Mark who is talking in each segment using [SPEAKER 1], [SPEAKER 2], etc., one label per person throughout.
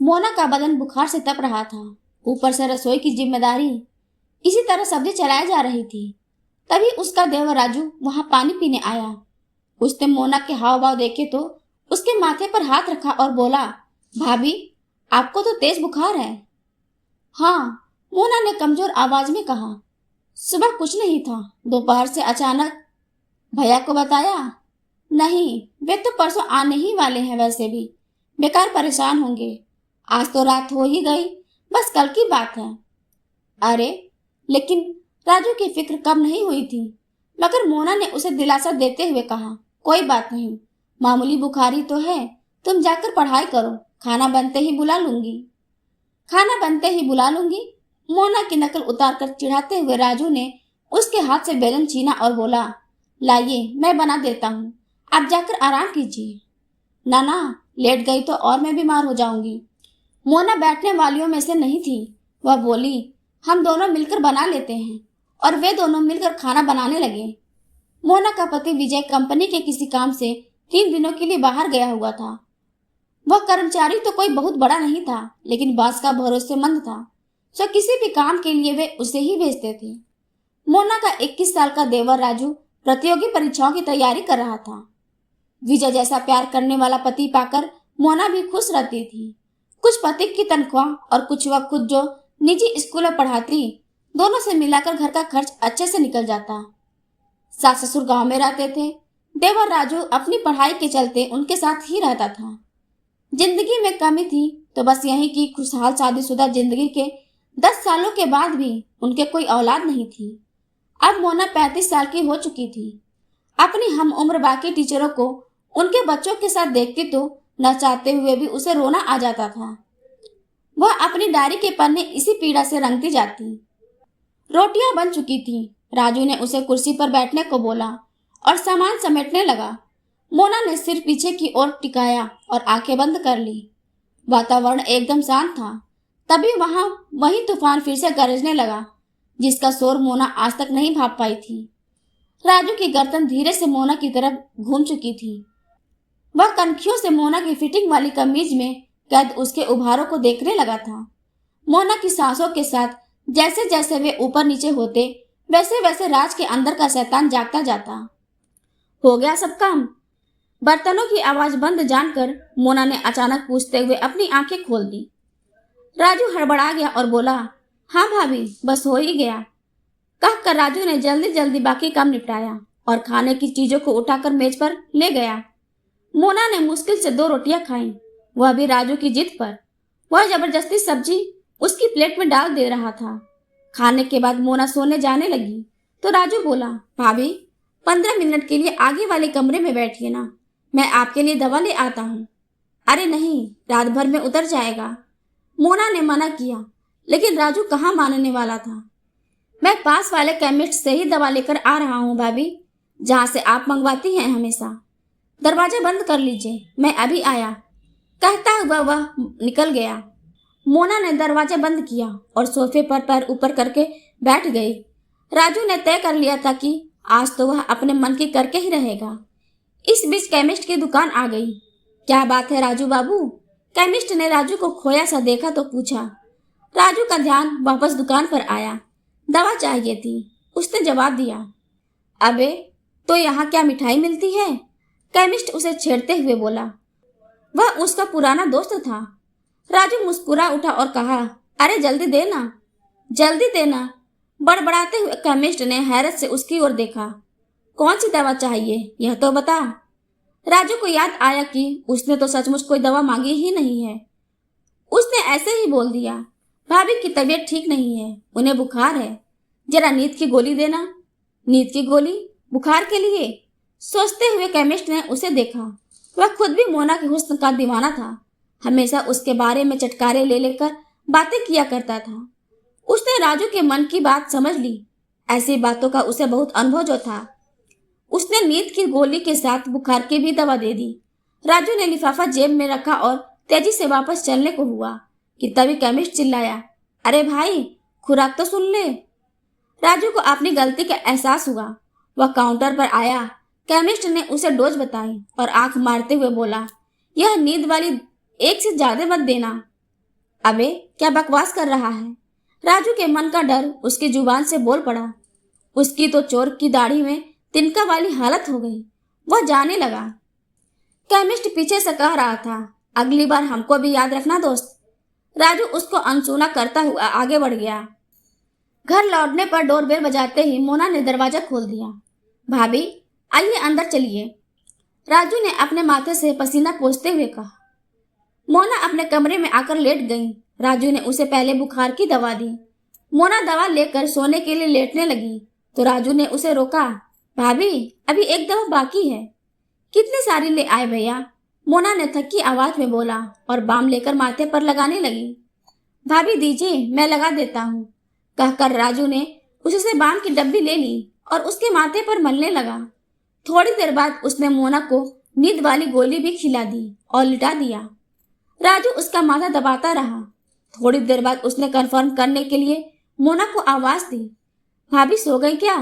[SPEAKER 1] मोना का बदन बुखार से तप रहा था। ऊपर से रसोई की जिम्मेदारी, इसी तरह सब्जी चलाई जा रही थी। तभी उसका देवर राजू वहां पानी पीने आया। उसने मोना के हाव भाव देखे तो उसके माथे पर हाथ रखा और बोला, भाभी, आपको तो तेज बुखार है। हाँ, मोना ने कमजोर आवाज में कहा। सुबह कुछ नहीं था, दोपहर से अचानक। भैया को बताया? नहीं, वे तो परसों आने ही वाले हैं। वैसे भी बेकार परेशान होंगे। आज तो रात हो ही गई, बस कल की बात है। अरे, लेकिन राजू की फिक्र कम नहीं हुई थी। मगर मोना ने उसे दिलासा देते हुए कहा, कोई बात नहीं, मामूली बुखारी तो है, तुम जाकर पढ़ाई करो, खाना बनते ही बुला लूंगी। खाना बनते ही बुला लूंगी? मोना की नकल उतारकर चिढ़ाते हुए राजू ने उसके हाथ से बेलन छीना और बोला, लाइए, मैं बना देता हूँ, आप जाकर आराम कीजिए। ना ना, लेट गई तो और मैं बीमार हो जाऊंगी। मोना बैठने वालियों में से नहीं थी। वह बोली, हम दोनों मिलकर बना लेते हैं। और वे दोनों मिलकर खाना बनाने लगे। मोना का पति विजय कंपनी के किसी काम से 3 दिनों के लिए बाहर गया हुआ था। वह कर्मचारी तो कोई बहुत बड़ा नहीं था, लेकिन बॉस का भरोसेमंद था। सो किसी भी काम के लिए वे उसे ही भेजते थे। मोना का 21 साल का देवर राजू प्रतियोगी परीक्षाओं की तैयारी कर रहा था। विजय जैसा प्यार करने वाला पति पाकर मोना भी खुश रहती थी। कुछ पति की तनख्वाह और कुछ वह खुद जो निजी स्कूल में पढ़ाती, दोनों से मिलाकर घर का खर्च अच्छे से निकल जाता। सास ससुर गांव में रहते थे। देवर राजू अपनी पढ़ाई के चलते उनके साथ ही रहता था। जिंदगी में कमी थी तो बस यही कि खुशहाल शादीशुदा जिंदगी के 10 सालों के बाद भी उनके कोई औलाद नहीं थी। अब मोना 35 साल की हो चुकी थी। अपनी हम उम्र बाकी टीचरों को उनके बच्चों के साथ देखती तो न चाहते हुए भी उसे रोना आ जाता था। वह अपनी डायरी के पन्ने इसी पीड़ा से रंगती जाती। रोटियां बन चुकी थी। राजू ने उसे कुर्सी पर बैठने को बोला और सामान समेटने लगा। मोना ने सिर पीछे की ओर टिकाया और आंखें बंद कर ली। वातावरण एकदम शांत था। तभी वही तूफान फिर से गरजने लगा, जिसका शोर मोना आज तक नहीं भाप पाई थी। राजू की गर्दन धीरे से मोना की तरफ घूम चुकी थी। वह कनखियों से मोना की फिटिंग वाली कमीज में कैद उसके उभारों को देखने लगा था। मोना की सांसों के साथ जैसे जैसे वे ऊपर नीचे होते, वैसे वैसे राज के अंदर का शैतान जागता जाता। हो गया सब काम? बर्तनों की आवाज बंद जानकर मोना ने अचानक पूछते हुए अपनी आंखें खोल दी। राजू हड़बड़ा गया और बोला, हाँ भाभी, बस हो ही गया। कहकर राजू ने जल्दी जल्दी बाकी काम निपटाया और खाने की चीजों को उठाकर मेज पर ले गया। मोना ने मुश्किल से 2 रोटियां खाई, वह भी राजू की जिद पर। वह जबरदस्ती सब्जी उसकी प्लेट में डाल दे रहा था। खाने के बाद मोना सोने जाने लगी तो राजू बोला, भाभी, 15 मिनट के लिए आगे वाले कमरे में बैठिए ना, मैं आपके लिए दवा ले आता हूँ। अरे नहीं, रात भर में उतर जाएगा। मोना ने मना किया, लेकिन राजू कहाँ मानने वाला था। मैं पास वाले केमिस्ट से ही दवा लेकर आ रहा हूँ भाभी, जहाँ से आप मंगवाती हैं हमेशा। दरवाजा बंद कर लीजिए, मैं अभी आया। कहता हुआ वह निकल गया। मोना ने दरवाजा बंद किया और सोफे पर पैर ऊपर करके बैठ गई। राजू ने तय कर लिया था कि आज तो वह अपने मन की करके ही रहेगा। इस बीच केमिस्ट की दुकान आ गई। क्या बात है राजू बाबू? केमिस्ट ने राजू को खोया सा देखा तो पूछा। राजू का ध्यान वापस दुकान पर आया। दवा चाहिए थी, उसने जवाब दिया। अबे, तो यहाँ क्या मिठाई मिलती है? केमिस्ट उसे छेड़ते हुए बोला। वह उसका पुराना दोस्त था। राजू मुस्कुरा उठा और कहा, अरे जल्दी देना, जल्दी देना। बड़बड़ाते हुए केमिस्ट ने हैरत से उसकी ओर देखा। कौन सी दवा चाहिए, यह तो बता। राजू को याद आया कि उसने तो सचमुच कोई दवा मांगी ही नहीं है। उसने ऐसे ही बोल दिया, भाभी की तबीयत ठीक नहीं है, उन्हें बुखार है, जरा नींद की गोली देना। नींद की गोली? बुखार के लिए? सोचते हुए केमिस्ट ने उसे देखा। वह खुद भी मोना के हुस्न का दीवाना था। हमेशा उसके बारे में चटकारे ले लेकर बातें किया करता था। उसने राजू के मन की बात समझ ली। ऐसी बातों का उसे बहुत अनुभव जो था। उसने नींद की गोली के साथ बुखार की भी दवा दे दी। राजू ने लिफाफा जेब में रखा और तेजी से वापस चलने को हुआ कि तभी केमिस्ट चिल्लाया, अरे भाई, खुराक तो सुन ले। राजू को अपनी गलती का एहसास हुआ। वह काउंटर पर आया। केमिस्ट ने उसे डोज बताई और आंख मारते हुए बोला, यह नींद वाली 1 से ज्यादा मत देना। अबे क्या बकवास कर रहा है? राजू के मन का डर उसकी जुबान से बोल पड़ा। उसकी तो चोर की दाढ़ी में तिनका वाली हालत हो गई। वह जाने लगा। केमिस्ट पीछे से कह रहा था, अगली बार हमको भी याद रखना दोस्त। राजू उसको अनसुना करता हुआ आगे बढ़ गया। घर लौटने पर डोरबेल बजाते ही मोना ने दरवाजा खोल दिया। भाभी आइए अंदर चलिए, राजू ने अपने माथे से पसीना पोंछते हुए कहा। मोना अपने कमरे में आकर लेट गई। राजू ने उसे पहले बुखार की दवा दी। मोना दवा लेकर सोने के लिए लेटने लगी तो राजू ने उसे रोका। भाभी अभी एक दवा बाकी है। कितनी सारी ले आए भैया? मोना ने थकी आवाज में बोला और बाम लेकर माथे पर लगाने लगी। भाभी दीजिए मैं लगा देता हूँ, कहकर राजू ने उससे बाम की डब्बी ले ली और उसके माथे पर मलने लगा। थोड़ी देर बाद उसने मोना को नींद वाली गोली भी खिला दी और लिटा दिया। राजू उसका माथा दबाता रहा। थोड़ी देर बाद उसने कंफर्म करने के लिए मोना को आवाज दी, भाभी सो गई क्या?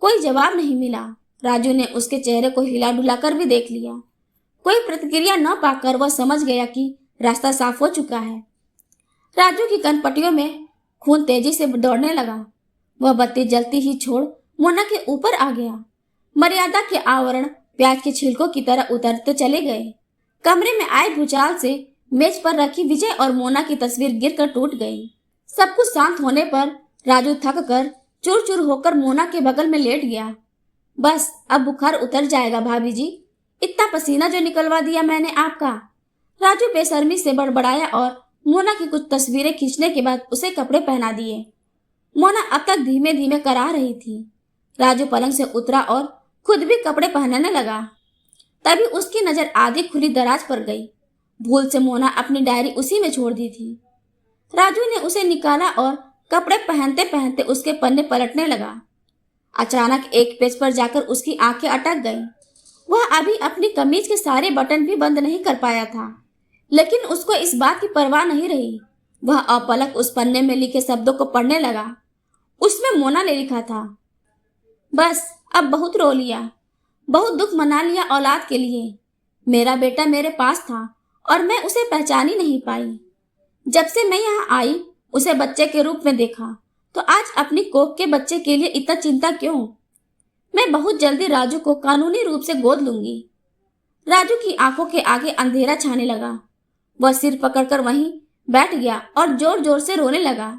[SPEAKER 1] कोई जवाब नहीं मिला। राजू ने उसके चेहरे को हिला डुला कर भी देख लिया। कोई प्रतिक्रिया न पाकर वह समझ गया कि रास्ता साफ हो चुका है। राजू की कनपटियों में खून तेजी से दौड़ने लगा। वह बत्ती जलती ही छोड़ मोना के ऊपर आ गया। मर्यादा के आवरण प्याज के छिलकों की तरह उतरते चले गए। कमरे में आए भूचाल से मेज पर रखी विजय और मोना की तस्वीर गिरकर टूट गई। सब कुछ शांत होने पर राजू थक कर चूर चूर होकर मोना के बगल में लेट गया। बस अब बुखार उतर जाएगा भाभी जी, इतना पसीना जो निकलवा दिया मैंने आपका। राजू बेशर्मी से बड़बड़ाया और मोना की कुछ तस्वीरें खींचने के बाद उसे कपड़े पहना दिए। मोना अब तक धीमे धीमे करा रही थी। राजू पलंग से उतरा और खुद भी कपड़े पहनने लगा। तभी उसकी नजर आधी खुली दराज पर गई। भूल से मोना अपनी डायरी उसी में छोड़ दी थी। राजू ने उसे निकाला और कपड़े पहनते पहनते उसके पन्ने पलटने लगा। अचानक एक पेज पर जाकर उसकी आंखें अटक गईं। वह अभी अपनी कमीज के सारे बटन भी बंद नहीं कर पाया था, लेकिन उसको इस बात की परवाह नहीं रही। वह अपलक उस पन्ने में लिखे शब्दों को पढ़ने लगा। उसमें मोना ने लिखा था, बस अब बहुत रो लिया, बहुत दुख मना लिया औलाद के लिए। मेरा बेटा मेरे पास था और मैं उसे पहचान ही नहीं पाई। जब से मैं यहाँ आई उसे बच्चे के रूप में देखा, तो आज अपनी कोख के बच्चे के लिए इतना चिंता क्यों? मैं बहुत जल्दी राजू को कानूनी रूप से गोद लूंगी। राजू की आंखों के आगे अंधेरा छाने लगा। वह सिर पकड़कर वहीं बैठ गया और जोर जोर से रोने लगा।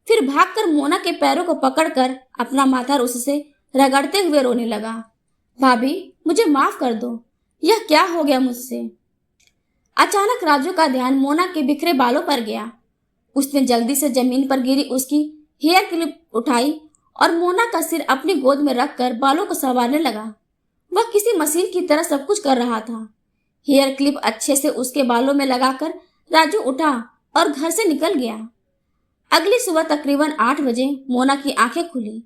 [SPEAKER 1] फिर भागकर मोना के पैरों को पकड़कर अपना माथा उससे रगड़ते हुए रोने लगा। भाभी मुझे माफ कर दो, यह क्या हो गया मुझसे? अचानक राजू का ध्यान मोना के बिखरे बालों पर गया। उसने जल्दी से जमीन पर गिरी उसकी हेयर क्लिप उठाई और मोना का सिर अपनी गोद में रखकर बालों को संवारने लगा। वह किसी मशीन की तरह सब कुछ कर रहा था। हेयर क्लिप अच्छे से उसके बालों में लगाकर राजू उठा और घर से निकल गया। अगली सुबह तकरीबन 8 बजे मोना की आंखें खुली।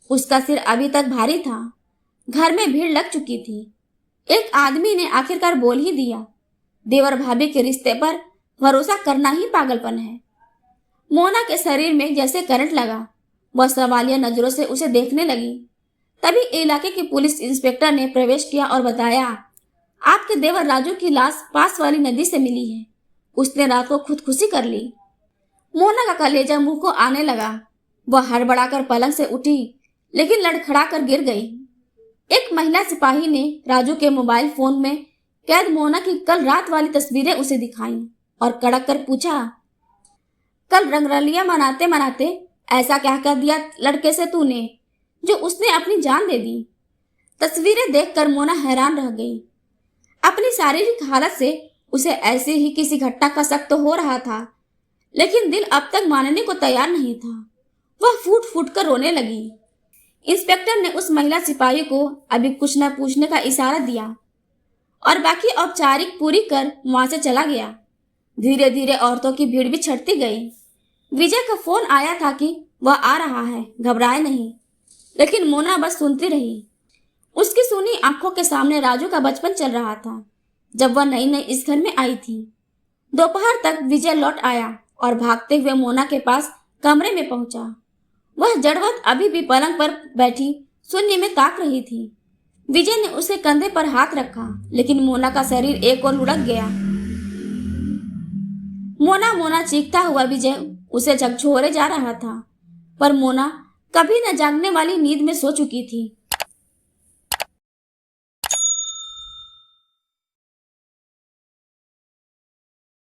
[SPEAKER 1] उसका सिर अभी तक भारी था। घर में भीड़ लग चुकी थी। एक आदमी ने आखिरकार बोल ही दिया, देवर भाभी के रिश्ते पर भरोसा करना ही पागलपन है। मोना के शरीर में जैसे करंट लगा। वह सवालिया नजरों से उसे देखने लगी। तभी इलाके के पुलिस इंस्पेक्टर ने प्रवेश किया और बताया, आपके देवर राजू की लाश पास वाली नदी से मिली है। उसने रात को खुदकुशी कर ली। मोना का कलेजा मुंह को आने लगा। वह हड़बड़ाकर पलंग से उठी, लेकिन लड़खड़ाकर गिर गई। एक महिला सिपाही ने राजू के मोबाइल फोन में कैद मोना की कल रात वाली तस्वीरें उसे दिखाई और कड़क कर पूछा, कल रंगरलियां मनाते मनाते ऐसा क्या कर दिया लड़के से तूने जो उसने अपनी जान दे दी? तस्वीरें देखकर मोना हैरान रह गई। अपनी शारीरिक हालत से उसे ऐसे ही किसी घटना का शक तो हो रहा था, लेकिन दिल अब तक मानने को तैयार नहीं था। वह फूट फूट कर रोने लगी। इंस्पेक्टर ने उस महिला सिपाही को अभी कुछ न पूछने का इशारा दिया और बाकी औपचारिक पूरी कर वहां से चला गया। धीरे धीरे औरतों की भीड़ भी छटती गई। विजय का फोन आया था कि वह आ रहा है, घबराए नहीं, लेकिन मोना बस सुनती रही। उसकी सुनी आंखों के सामने राजू का बचपन चल रहा था, जब वह नई नई इस घर में आई थी। दोपहर तक विजय लौट आया और भागते हुए मोना के पास कमरे में पहुंचा। वह जड़वत अभी भी पलंग पर बैठी शून्य में ताक रही थी। विजय ने उसे कंधे पर हाथ रखा, लेकिन मोना का शरीर एक ओर लुढ़क गया। मोना मोना चीखता हुआ विजय उसे झकझोरे जा रहा था, पर मोना कभी न जागने वाली नींद में सो चुकी थी।